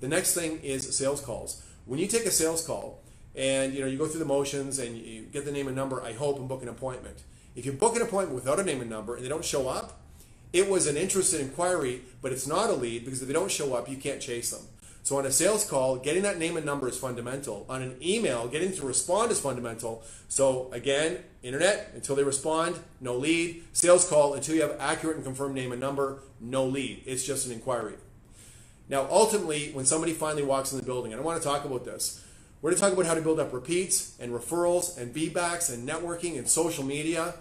The next thing is sales calls. When you take a sales call and you go through the motions and you get the name and number, I hope, and book an appointment. If you book an appointment without a name and number and they don't show up, it was an interested inquiry, but it's not a lead, because if they don't show up, you can't chase them. So on a sales call, getting that name and number is fundamental. On an email, getting to respond is fundamental. So again, internet, until they respond, no lead. Sales call, until you have accurate and confirmed name and number, no lead. It's just an inquiry. Now, ultimately, when somebody finally walks in the building, and I want to talk about this, we're going to talk about how to build up repeats and referrals and feedbacks and networking and social media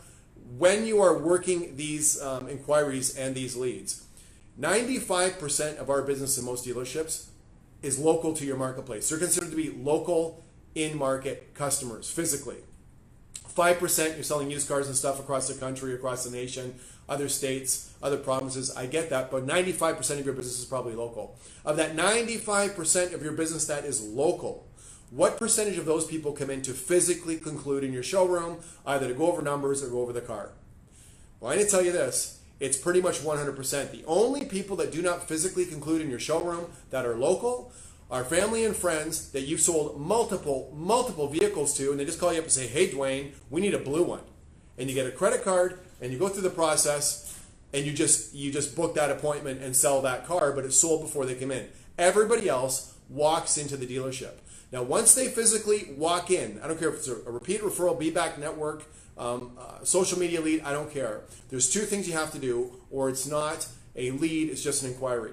when you are working these inquiries and these leads. 95% of our business in most dealerships is local to your marketplace. They're considered to be local in-market customers physically. 5% you're selling used cars and stuff across the country, across the nation, other states, other provinces. I get that, but 95% of your business is probably local. Of that 95% of your business that is local, what percentage of those people come in to physically conclude in your showroom, either to go over numbers or go over the car? Well, I didn't tell you this. It's pretty much 100%. The only people that do not physically conclude in your showroom that are local are family and friends that you've sold multiple vehicles to, and they just call you up and say, hey, Duane, we need a blue one. And you get a credit card, and you go through the process, and you just book that appointment and sell that car, but it's sold before they come in. Everybody else walks into the dealership. Now, once they physically walk in, I don't care if it's a repeat referral, be-back network, social media lead, I don't care. There's two things you have to do, or it's not a lead, it's just an inquiry.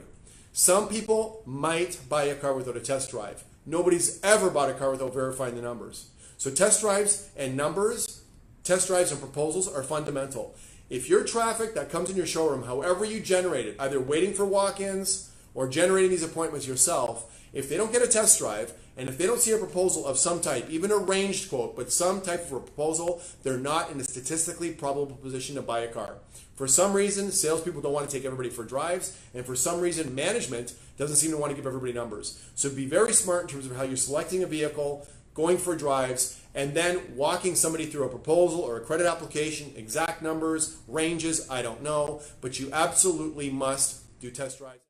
Some people might buy a car without a test drive. Nobody's ever bought a car without verifying the numbers. So test drives and numbers, test drives and proposals are fundamental. If your traffic that comes in your showroom, however you generate it, either waiting for walk-ins or generating these appointments yourself, if they don't get a test drive, and if they don't see a proposal of some type, even a ranged quote, but some type of a proposal, they're not in a statistically probable position to buy a car. For some reason, salespeople don't want to take everybody for drives, and for some reason, management doesn't seem to want to give everybody numbers. So be very smart in terms of how you're selecting a vehicle, going for drives, and then walking somebody through a proposal or a credit application, exact numbers, ranges, I don't know, but you absolutely must do test drives.